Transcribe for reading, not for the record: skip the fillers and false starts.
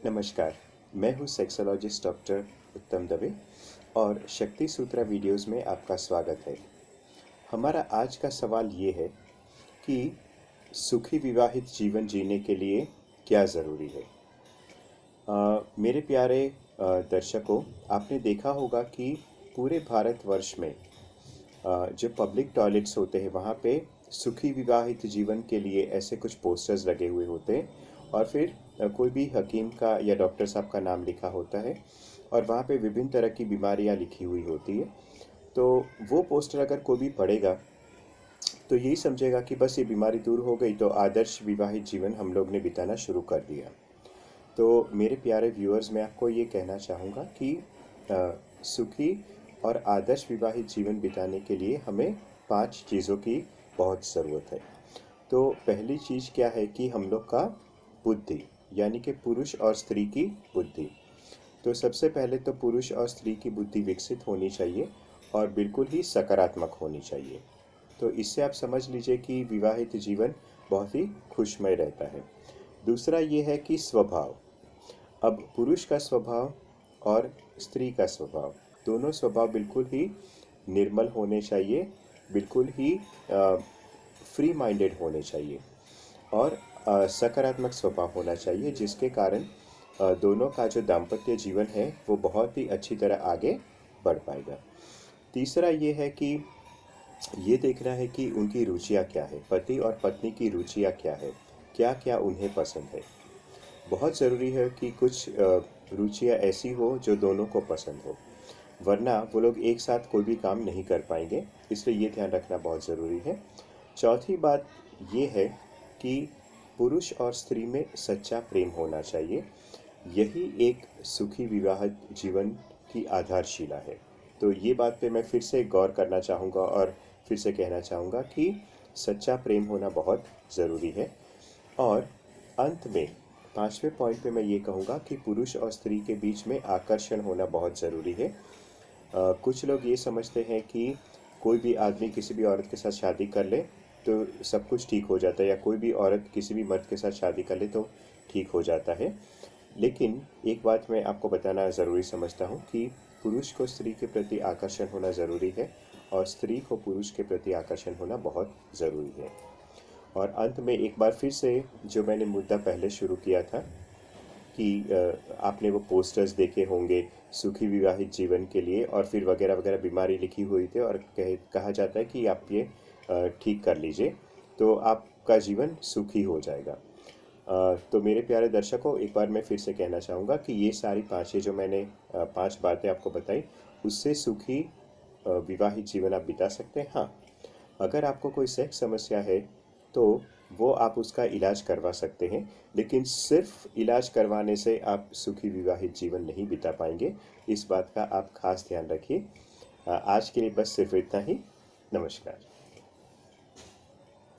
नमस्कार, मैं हूँ सेक्सोलॉजिस्ट डॉक्टर उत्तम दवे और शक्ति सूत्रा वीडियोज़ में आपका स्वागत है। हमारा आज का सवाल ये है कि सुखी विवाहित जीवन जीने के लिए क्या ज़रूरी है। मेरे प्यारे दर्शकों, आपने देखा होगा कि पूरे भारतवर्ष में जो पब्लिक टॉयलेट्स होते हैं वहाँ पे सुखी विवाहित जीवन के लिए ऐसे कुछ पोस्टर्स लगे हुए होते हैं और फिर कोई भी हकीम का या डॉक्टर साहब का नाम लिखा होता है और वहाँ पे विभिन्न तरह की बीमारियाँ लिखी हुई होती है। तो वो पोस्टर अगर कोई भी पढ़ेगा तो यही समझेगा कि बस ये बीमारी दूर हो गई तो आदर्श विवाहित जीवन हम लोग ने बिताना शुरू कर दिया। तो मेरे प्यारे व्यूअर्स, मैं आपको ये कहना चाहूँगा कि सुखी और आदर्श विवाहित जीवन बिताने के लिए हमें 5 चीज़ों की बहुत ज़रूरत है। तो पहली चीज़ क्या है कि हम लोग का बुद्धि, यानी कि पुरुष और स्त्री की बुद्धि। तो सबसे पहले तो पुरुष और स्त्री की बुद्धि विकसित होनी चाहिए और बिल्कुल ही सकारात्मक होनी चाहिए। तो इससे आप समझ लीजिए कि विवाहित जीवन बहुत ही खुशमय रहता है। दूसरा ये है कि स्वभाव। अब पुरुष का स्वभाव और स्त्री का स्वभाव, दोनों स्वभाव बिल्कुल ही निर्मल होने चाहिए, बिल्कुल ही फ्री माइंडेड होने चाहिए और सकारात्मक स्वभाव होना चाहिए, जिसके कारण दोनों का जो दाम्पत्य जीवन है वो बहुत ही अच्छी तरह आगे बढ़ पाएगा। तीसरा ये है कि ये देखना है कि उनकी रुचियाँ क्या है, पति और पत्नी की रुचियाँ क्या है, क्या क्या उन्हें पसंद है। बहुत ज़रूरी है कि कुछ रुचियाँ ऐसी हो जो दोनों को पसंद हो, वरना वो लोग एक साथ कोई भी काम नहीं कर पाएंगे, इसलिए ये ध्यान रखना बहुत ज़रूरी है। चौथी बात ये है कि पुरुष और स्त्री में सच्चा प्रेम होना चाहिए। यही एक सुखी विवाह जीवन की आधारशिला है। तो ये बात पे मैं फिर से गौर करना चाहूँगा और फिर से कहना चाहूँगा कि सच्चा प्रेम होना बहुत ज़रूरी है। और अंत में 5वें पॉइंट पे मैं ये कहूँगा कि पुरुष और स्त्री के बीच में आकर्षण होना बहुत ज़रूरी है। कुछ लोग ये समझते हैं कि कोई भी आदमी किसी भी औरत के साथ शादी कर ले तो सब कुछ ठीक हो जाता है, या कोई भी औरत किसी भी मर्द के साथ शादी कर ले तो ठीक हो जाता है। लेकिन एक बात मैं आपको बताना ज़रूरी समझता हूँ कि पुरुष को स्त्री के प्रति आकर्षण होना ज़रूरी है और स्त्री को पुरुष के प्रति आकर्षण होना बहुत ज़रूरी है। और अंत में एक बार फिर से जो मैंने मुद्दा पहले शुरू किया था कि आपने वो पोस्टर्स देखे होंगे सुखी विवाहित जीवन के लिए और फिर वगैरह वगैरह बीमारी लिखी हुई थी और कहा जाता है कि आप ये ठीक कर लीजिए तो आपका जीवन सुखी हो जाएगा। तो मेरे प्यारे दर्शकों, एक बार मैं फिर से कहना चाहूँगा कि ये सारी पाँचें जो मैंने 5 बातें आपको बताई, उससे सुखी विवाहित जीवन आप बिता सकते हैं। हाँ, अगर आपको कोई सेक्स समस्या है तो वो आप उसका इलाज करवा सकते हैं, लेकिन सिर्फ इलाज करवाने से आप सुखी विवाहित जीवन नहीं बिता पाएंगे। इस बात का आप खास ध्यान रखिए। आज के लिए बस सिर्फ इतना ही। नमस्कार।